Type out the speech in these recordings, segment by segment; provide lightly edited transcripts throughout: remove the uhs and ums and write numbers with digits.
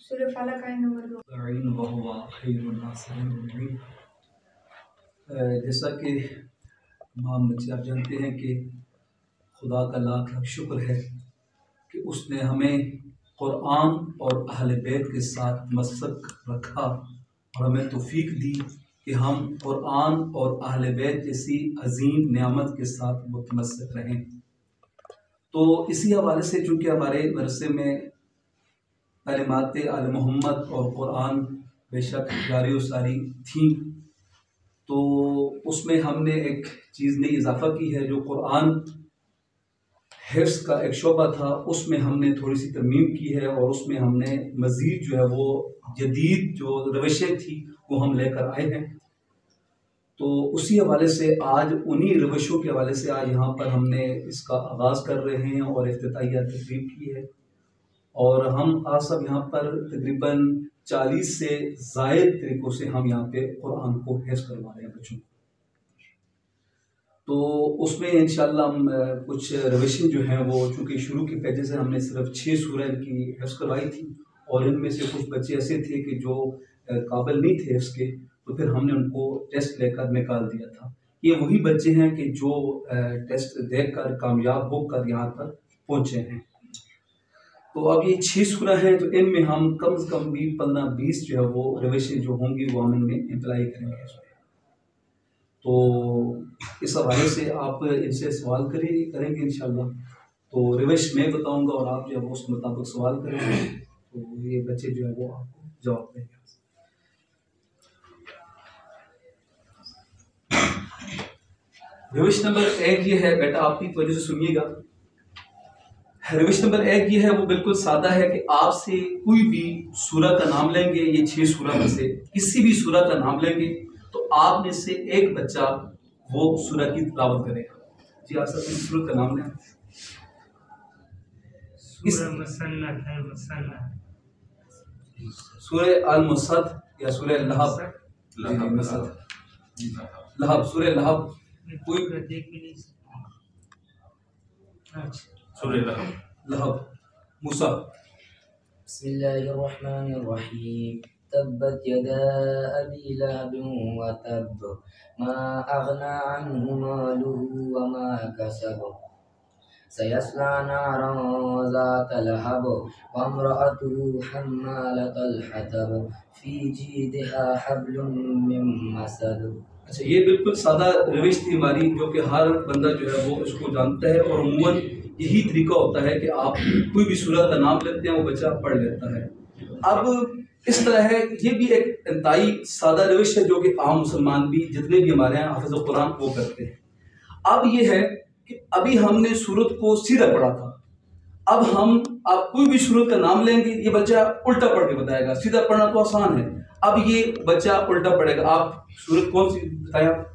सूरह फलक आयत नंबर 2। जैसा कि तमाम बच्चे आप जानते हैं कि खुदा का लाख लाख शुक्र है कि उसने हमें कुरान और अहले बैत के साथ मसक रखा और हमें तौफीक दी कि हम कुरान और अहले बैत जैसी अजीम नेमत के साथ मुतमस्सिक रहें। तो इसी हवाले से चूँकि हमारे मदरसे में तालीमात आल मोहम्मद और कुरान बेशक जारी व सारी थी, तो उसमें हमने एक चीज़ ने इजाफ़ा की है। जो कुरान हिफ्ज़ का एक शोबा था उसमें हमने थोड़ी सी तरमीम की है और उसमें हमने मज़ीद जो है वो जदीद जो रविशें थी वो हम लेकर आए हैं। तो उसी हवाले से आज उन्हीं रविशों के हवाले से आज यहाँ पर हमने इसका आगाज़ कर रहे हैं और इफ्तिताहिया तकरीब की है। और हम आज सब यहाँ पर तकरीबन 40 से ज़ायद तरीक़ों से हम यहाँ पे कुरान को हिफ्ज़ करवा रहे हैं बच्चों। तो उसमें इंशाअल्लाह हम कुछ रविशें जो हैं वो चूँकि शुरू के पेजेस से हमने सिर्फ 6 सूरह की हिफ्ज़ करवाई थी और इनमें से कुछ बच्चे ऐसे थे कि जो काबिल नहीं थे हिफ्ज़ के, तो फिर हमने उनको टेस्ट लेकर निकाल दिया था। ये वही बच्चे हैं कि जो टेस्ट देकर कामयाब होकर यहाँ तक पहुँचे हैं। तो अब ये 6 सूरह हैं, तो इनमें हम कम से कम भी 15-20 जो है वो रविशें जो होंगी वो हम इनमें अप्लाई करेंगे। तो इस हवाले से आप इनसे सवाल करेंगे इंशाल्लाह। तो रिविश मैं बताऊंगा और आप जो है वो उस मुताबिक सवाल करेंगे, तो ये बच्चे जो है वो आपको जवाब देंगे। रिविश नंबर 1 ये है, बेटा आपकी वजह से सुनिएगा। रिविश नंबर 1 ये है, वो बिल्कुल सादा है कि आपसे कोई भी सूरह का नाम लेंगे, ये 6 सूरह में से किसी भी सूरह का नाम लेंगे तो आप में से एक बच्चा वो सूरह की तिलावत करेगा। जी आप सब इस सूरह का नाम लें। सूरह अल-मुसद या सूरह लहब, लहब, सूरह लहब कोई सूरह लहब मूसा। बिस्मिल्लाहिर्रहमानिर्रहीम। तब्बत यदा अबी लहब व तब मा अगना अन्हु मालुहु व मा कसब सयस्ला नारन ज़ात लहब व इम्रअतुहु हम्मालतल हतब फी जीदिहा हब्लुम मिन मसद। अच्छा, ये बिल्कुल सादा रविश थी हमारी, जो कि हर बंदा जो है वो इसको जानता है और अमूमन यही तरीका होता है कि आप कोई भी सूरत का नाम लेते हैं वो बच्चा पढ़ लेता है। अब इस तरह है, ये भी एक इंतहाई सादा रविश है जो कि आम मुसलमान भी जितने भी हमारे यहाँ हाफिज़ कुरान वो करते हैं। अब ये है कि अभी हमने सूरत को सीधा पढ़ा था, अब आप कोई भी सूरत का नाम लेंगे ये बच्चा उल्टा पढ़ के बताएगा। सीधा पढ़ना तो आसान है, अब ये बच्चा उल्टा पढ़ेगा। आप सूरत कौन सी बताया?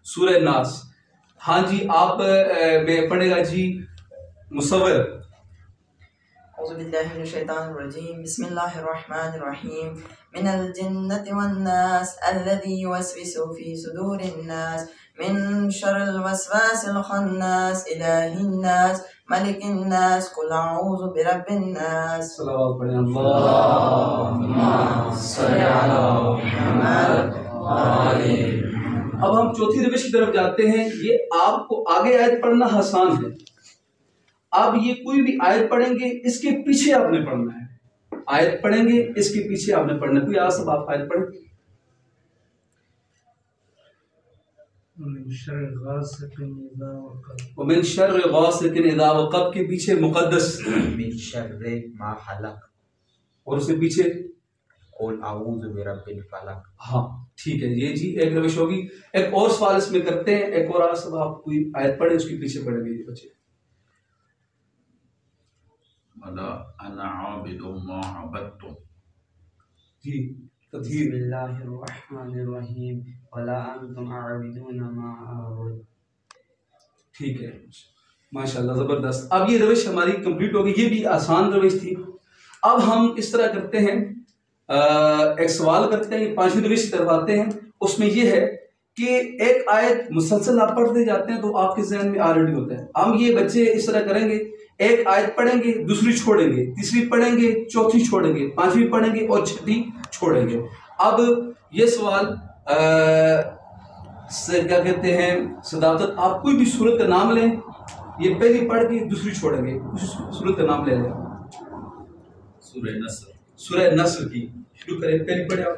सूरह नास। हाँ जी, आप में पढ़ेगा जी मुसव्विर। बिस्मिल्लाहिर्रहमानिर्रहीम। मिनल जिन्नति वन्नास अल्लज़ी युवस्विसु फी सुदूरिन्नास मिन शर्रिल वस्वासिल खन्नास इलाहिन्नास मलिकिन्नास कुल अऊज़ु बिरब्बिन्नास। सलावत पढ़ें। अल्लाहुम्मा सल्ली अला मुहम्मद व आलि। अब हम चौथी रविश की तरफ जाते हैं। ये आपको आगे आयत पढ़ना आसान है। आप ये कोई भी आयत पढ़ेंगे इसके पीछे आपने पढ़ना है। आयत पढ़ेंगे इसके पीछे आपने पढ़ना है। कोई आज सब आप आयत पढ़ें। मिन शर्रि गासिकिन इज़ा वक़ब के पीछे मुक़द्दस मिन शर्रि मा खलक़ और उसके पीछे कुल अऊज़ु बिरब्बिल फलक। हाँ ठीक है, ये जी एक रविश होगी। एक और सवाल इसमें करते हैं, एक और आज सब आप कोई आयत पढ़े उसके पीछे पढ़ेंगे ये बच्चे। वला अना आबिदुम मा अबदतुम। जी बिस्मिल्लाहिर्रहमानिर्रहीम। वला अंतुम आबिदूना मा अअबुद। ठीक है, माशाल्लाह जबरदस्त। अब ये रविश हमारी कंप्लीट होगी। ये भी आसान रविश थी। अब हम इस तरह करते हैं, एक सवाल करते हैं, 5वीं रविश की तरफ आते हैं। उसमें ये है कि एक आयत मुसलसल आप पढ़ते जाते हैं तो आपके जहन में ऑलरेडी होता है। हम ये बच्चे इस तरह करेंगे एक आयत पढ़ेंगे, दूसरी छोड़ेंगे, तीसरी पढ़ेंगे, चौथी छोड़ेंगे, पांचवी पढ़ेंगे और छठी छोड़ेंगे। अब ये सवाल से क्या कहते हैं सदाकत, आप कोई भी सूरत का नाम लें, ये पहली पढ़ के दूसरी छोड़ेंगे, उस सूरत का नाम ले लें। सूरह नस्र। सूरह नस्र की शुरू करें, पहली पढ़े आप।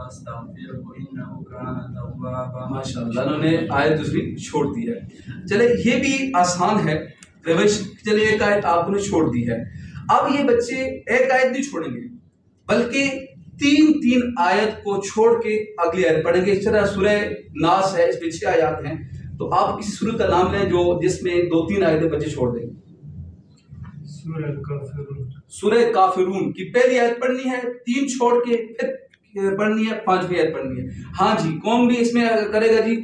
वास्तगफिरहु इन्नहु कान तव्वाबा। माशाअल्लाह, उन्होंने आयत दूसरी छोड़ दी है। चले ये भी आसान है रविश, चले एक आयत आपने छोड़ दी है। अब ये बच्चे एक आयत नहीं छोड़ेंगे बल्कि तीन तीन आयत को छोड़ के अगली आयत पढ़ेंगे। इस तरह सूरह नास है, इसमें 6 आयत हैं, तो आप किसी सूरत का नाम लें जो जिसमें 2-3 आयतें बच्चे छोड़ देंगे। सूरह काफिरून की पहली आयत पढ़नी है, 3 छोड़ के फिर पढ़नी है, 5वीं आयत पढ़नी है। हाँ जी, कौन भी इसमें करेगा जी?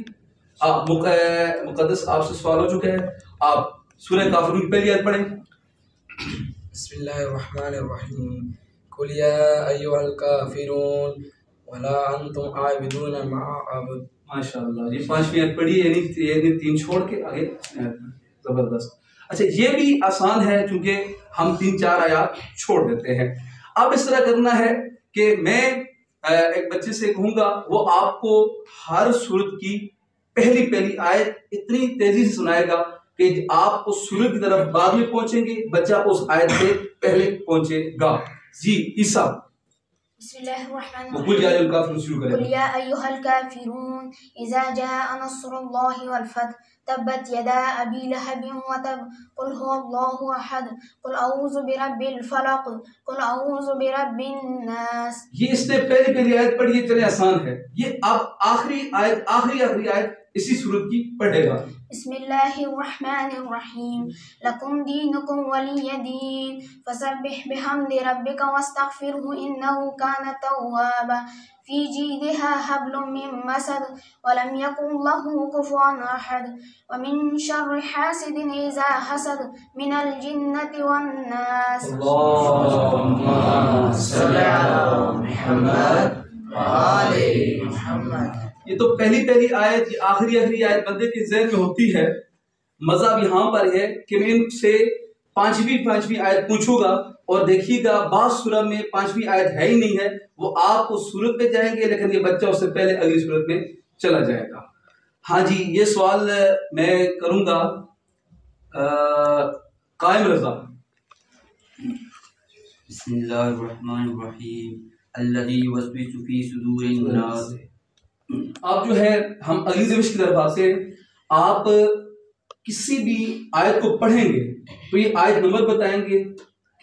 मुकद्दस आपसे सवाल हो चुका है, आप सूरह काफिरून की पहली आयत पढ़ें। बिस्मिल्लाहिर्रहमानिर्रहीम कुल या अय्युहल काफिरून वला अंतुम आबिदून मा अबुद। माशाअल्लाह, ये 5वीं आयत पढ़ी, यानी 3 छोड़ के आगे जबरदस्त। अच्छा, ये भी आसान है क्योंकि हम 3-4 आयत छोड़ देते हैं। अब इस तरह करना है कि मैं एक बच्चे से कहूंगा, वो आपको हर सूरत की पहली आयत इतनी तेजी से सुनाएगा कि आप उस सूरत की तरफ बाद में पहुंचेंगे, बच्चा उस आयत से पहले पहुंचेगा। जी ईसा, बिस्मिल्लाहिर्रहमानिर्रहीम कुल या अय्युहल काफिरून शुरू करें। कुल या अय्युहल काफिरून इज़ा जाअ नस्रुल्लाहि वल फतह तब्बत यदा अबी लहबिन व तब कुल हुवल्लाहु अहद कुल अऊज़ु बिरब्बिल फलक कुल अऊज़ु बिरब्बिन नास। ये इसने पहली आयत पढ़ी, ये चले आसान है। ये अब आखिरी आयत इसी सूरत की पढ़ेगा। बिस्मिल्लाहिर्रहमानिर्रहीम लकुम दीनुकुम वलिय दीन फसब्बिह बिहम्दि रब्बिका वस्तगफिरहु इन्नहु कान तव्वाबा फी जीदिहा हब्लुम मिन मसद वलम यकुन लहु कुफुवन अहद व मिन शर्रि हासिदिन इज़ा हसद मिनल जिन्नति वन नास। अल्लाहुम्मा सल्लि अला मुहम्मद व आले मुहम्मद। ये तो पहली आयत, ये आखिरी आयत बंदे के ज़हन में होती है। मजा अब यहाँ पर है कि मैं इनसे पांचवी आयत पूछूंगा और देखिएगा बास सूरत में 5वीं आयत है ही नहीं है, वो आप उस सूरत पे जाएंगे लेकिन ये बच्चा उससे पहले अगली सूरत में चला जाएगा। हाँ जी, ये सवाल मैं करूंगा कायम रजा। बिस्मिल्लाहिर्रहमानिर्रहीम अल्लज़ी युवस्विसु फी सुदूरिन नास। आप जो है हम अगली दिवस की तरफ आते हैं। आप किसी भी आयत को पढ़ेंगे तो ये आयत नंबर बताएंगे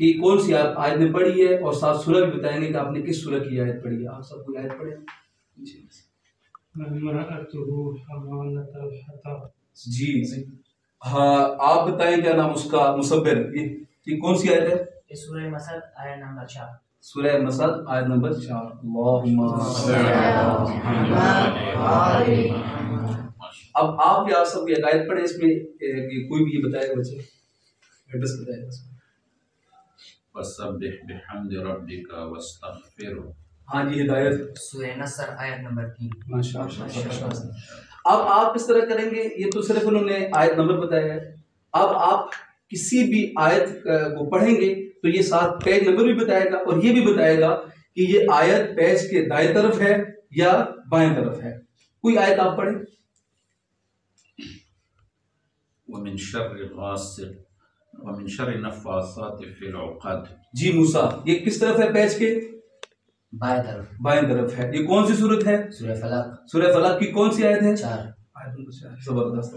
कि कौन सी आयत में पढ़ी है और साथ सूरह भी बताएंगे कि आपने किस सूरह की आयत पढ़ी है। आप सब कोई आयत पढ़े जी। हाँ, आप बताएं क्या नाम उसका मुसब्बिर, ये कौन सी आयत है? सूरह मसद आयत नंबर 4। सूरह मसद आयत नंबर 4। अब आप या सब ये आयत पढ़े, इसमें कोई भी ये बताएगा, बच्चे एड्रेस बताएगा। फसब्बिह बिहम्दि रब्बिका वस्तगफिरहु। हाँ जी, हिदायत सूरह नस्र आयत नंबर 3। माशाअल्लाह। अब आप इस तरह करेंगे, ये तो सिर्फ उन्होंने आयत नंबर बताया है। अब आप किसी भी आयत को पढ़ेंगे तो ये साथ पेज नंबर भी बताएगा और ये भी बताएगा कि ये आयत पेज के दाएं तरफ है या बाएं तरफ है। कोई आयत आप पढ़ें। वमिन शर्रि गासिक़ वमिन शर्रि नफ़्फ़ासाति फ़िल उक़द। जी मूसा, ये किस तरफ है पेज के? बाएं तरफ। बाएं तरफ है। ये कौन सी सूरत है? सूरह फलक। सूरह फलक की कौन सी आयत है? 4। जबरदस्त।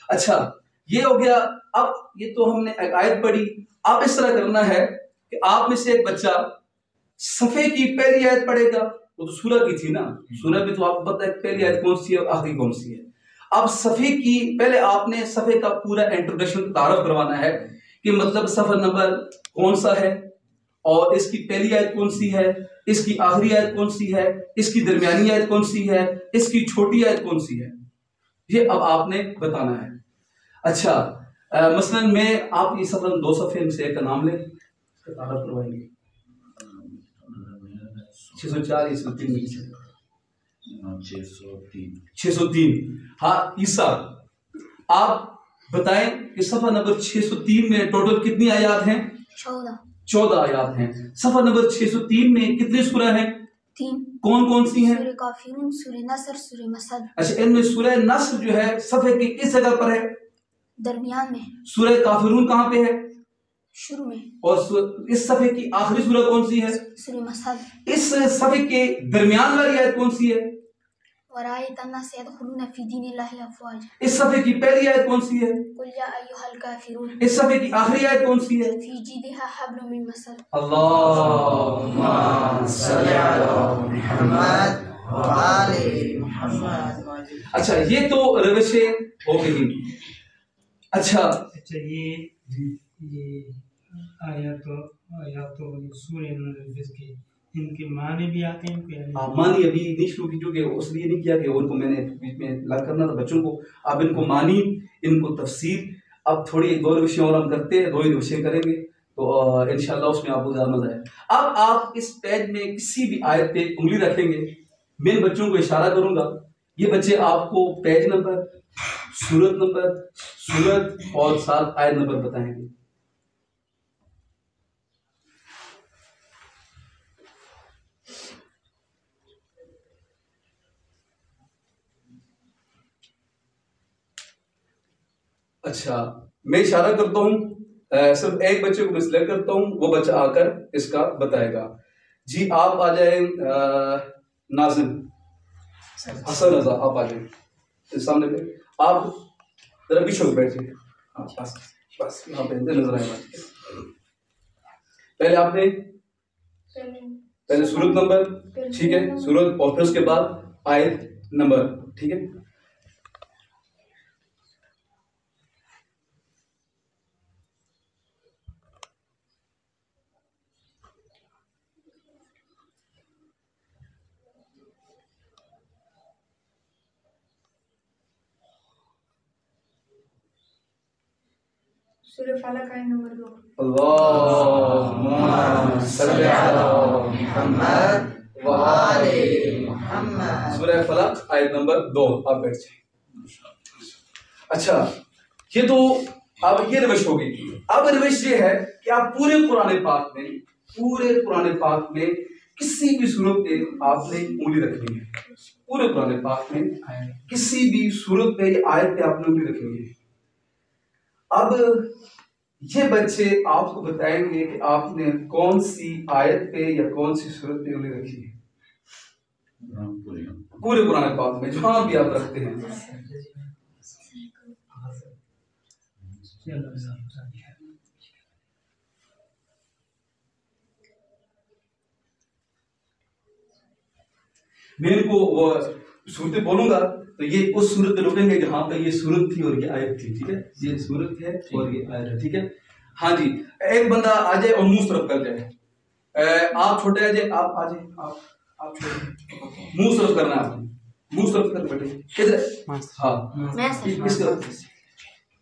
अच्छा, ये हो गया। अब ये तो हमने एक आयत पढ़ी। अब इस तरह करना है कि आप में से एक बच्चा सफे की पहली आयत पढ़ेगा। वो तो सूरह की थी ना, सूरह में तो आपको पता है पहली आयत कौन सी है और आखिरी कौन सी है। अब सफे की पहले आपने सफे का पूरा इंट्रोडक्शन तारफ करवाना है कि मतलब सफर नंबर कौन सा है और इसकी पहली आयत कौन सी है, इसकी आखिरी आयत कौन सी है, इसकी दरमियानी आयत कौन सी है, इसकी छोटी आयत कौन सी है। ये अब आपने बताना है। अच्छा, मसलन में आप इस सफर 2 सफ़े में से एक का नाम लें, इसका तारफ करवाएंगे। 604 603। हाँ ईसा, आप बताएं कि सफा नंबर 603 में टोटल कितनी आयात हैं? 14 आयात हैं। सफा नंबर 603 में कितनी सूरह हैं? 3। कौन कौन सी हैं? सूरह काफिरून, सूरह नसर, सूरह मसद। अच्छा, इनमें सूरह नसर जो है सफे की किस जगह पर है? दरमियान में। सूरह काफिरून कहाँ पे है? शुरू में। और इस सफे की आखिरी सूरह कौन सी है? सूरह मसद। इस सफे के दरमियान वाली आयत कौन सी है? वरायत अन्नास यदखुलूना फी दीनिल्लाहि अफ़वाज। इस सफे की पहली आयत कौन सी है? कुल या अय्युहल काफिरून। इस सफे की आखिरी आयत कौन सी है? फी जीदिहा हब्लुम मिन मसद। अल्लाहुम्मा सल्ली अला मुहम्मद व आले मुहम्मद। अच्छा, ये तो रविशें हो गई। अच्छा, ये आया तो सूर्य के इनके माने भी आते हैं क्या? मानी अभी नहीं शुरू की, क्योंकि उसलिए नहीं किया कि उनको मैंने बीच में लग करना था बच्चों को। अब इनको मानी, इनको तफसीर, अब थोड़ी 2 विषय और हम करते हैं, 2 ही विषय करेंगे तो इंशाल्लाह उसमें आपको ज़्यादा मजा आए। अब आप इस पेज में किसी भी आयत पे उंगली रखेंगे, मैं बच्चों को इशारा करूंगा, ये बच्चे आपको पेज नंबर, सूरत और साथ आयत नंबर बताएंगे। अच्छा, मैं इशारा करता हूँ, सिर्फ एक बच्चे को मैं सिलेक्ट करता हूँ, वो बच्चा आकर इसका बताएगा। जी आप आ जाए, नाज़िम हसन रजा, आप आ जाए सामने पे। आप जरा पीछे हो बैठिए। हाँ बस यहाँ पे नजर आएगा। पहले आपने सूरत नंबर, ठीक है, सूरत और फिर उसके बाद आयत नंबर, ठीक है। सूरह फलक आयत नंबर 2। अल्लाहुम्मा सल्ली अला मुहम्मद व आले मुहम्मद। सूरह फलक आयत नंबर 2, आप बैठ जाइए। अच्छा, ये तो अब ये रविश होगी। अब रविश ये है कि आप पूरे कुरान पाक में किसी भी सूरत पे आपने उंगली रखनी है। पूरे कुरान पाक में किसी भी सूरत पे, आयत पे आपने उंगली रखनी है। अब ये बच्चे आपको बताएंगे कि आपने कौन सी आयत पे या कौन सी सूरत पे उंगली रखी है पूरे कुरान पाक में, जहां भी आप रखते हैं। मैं इनको वो सूरतें बोलूंगा तो ये उस सूरत पे रुकेंगे जहां पे ये सूरत थी और ये आयत थी, ठीक है। ये सूरत है और ये आयत है, ठीक है। हाँ जी, एक बंदा आ जाए और मुंह तरफ कर जाए। आप छोटे आ जाए, आप आ जाए, आप छोटे, मुंह तरफ करना है आपने, मुंह तरफ कर बैठे किधर। हाँ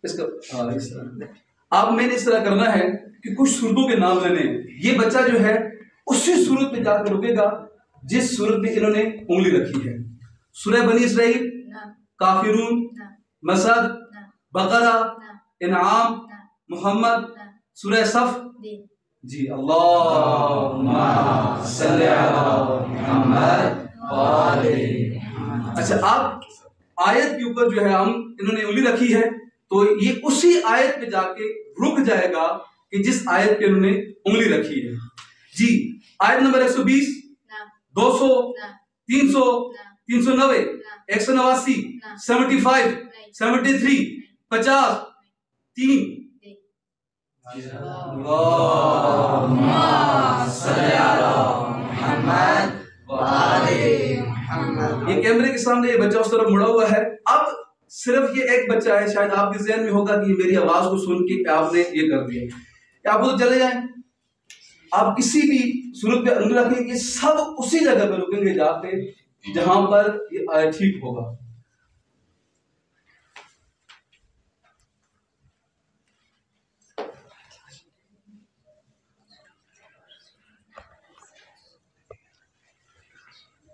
इसका हाँ इस तरह आप, मैंने इस तरह करना है कि कुछ सूरतों के नाम लेने हैं। ये बच्चा जो है उसी सूरत पे जाकर रुकेगा जिस सूरत में इन्होंने उंगली रखी है। सूरह बनी इसराइल, काफिरून, मसद, बकरा, इनाम, मोहम्मद, सूरह सफ। जी अल्लाहुम्मा सल्ली अला मुहम्मद व आले मुहम्मद। अच्छा, आप आयत के ऊपर जो है हम इन्होंने उंगली रखी है तो ये उसी आयत पे जाके रुक जाएगा कि जिस आयत पे इन्होंने उंगली रखी है। जी, आयत नंबर 120, 200, 300, 390, 189, 75, 73, 50, 3। ये कैमरे के सामने ये बच्चा उस तरफ मुड़ा हुआ है। अब सिर्फ ये एक बच्चा है, शायद आपके ज़हन में होगा कि मेरी आवाज को सुन के आपने ये कर दिया। आप तो चले जाएं, आप किसी भी सूरत पे उंगली रखेंगे, ये सब उसी जगह पे रुकेंगे जाके जहां पर ये ठीक होगा।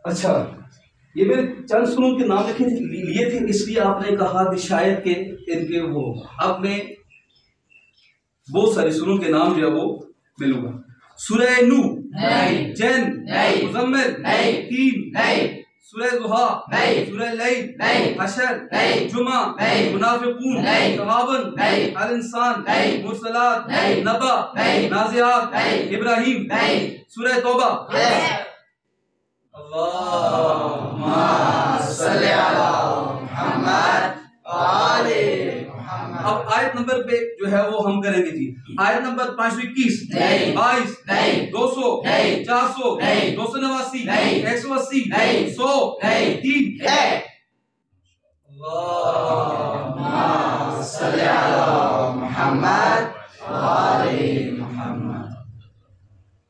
अच्छा, ये मैंने चंद सूरों के नाम लिए थे, इसलिए आपने कहा कि शायद के इनके वो। अब मैं बहुत सारी सूरों के नाम जो है वो मिलूंगा। सूरह नूह नहीं, जैन नहीं, मुज़म्मिल नहीं, तीन नहीं, सूरह दुहा नहीं, सूरह लैल नहीं, हशर नहीं, जुमा नहीं, मुनाफिकून नहीं, तगाबुन नहीं, अल इंसान नहीं, मुरसलात नहीं, नबा नहीं, नाज़िआत नहीं, इब्राहिम नहीं, सूरह तौबा। अल्लाहुम्मा सल्ली अला मुहम्मद व आले मुहम्मद। अब आयत नंबर पे जो है वो हम करेंगे जी। आयत नंबर 521 नहीं, 22 नहीं, 200 नहीं, 400 नहीं, 289 नहीं, 180 नहीं, 100 नहीं, 3। अल्लाहुम्मा सल्ली अला मुहम्मद व आले मुहम्मद।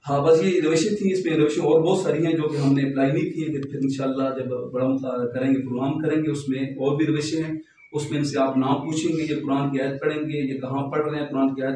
हाँ, बस ये रिविशन थी, इसमें रिविशन और बहुत सारी हैं जो कि हमने अप्लाई नहीं की है, कि फिर इंशाल्लाह जब बड़ा करेंगे प्रोग्राम करेंगे उसमें और भी रिविशन हैं, उसमें इनसे आप नाम पूछेंगे, ये कुरान की आयत पढ़ेंगे, ये कहाँ पढ़ रहे हैं कुरान की आयत।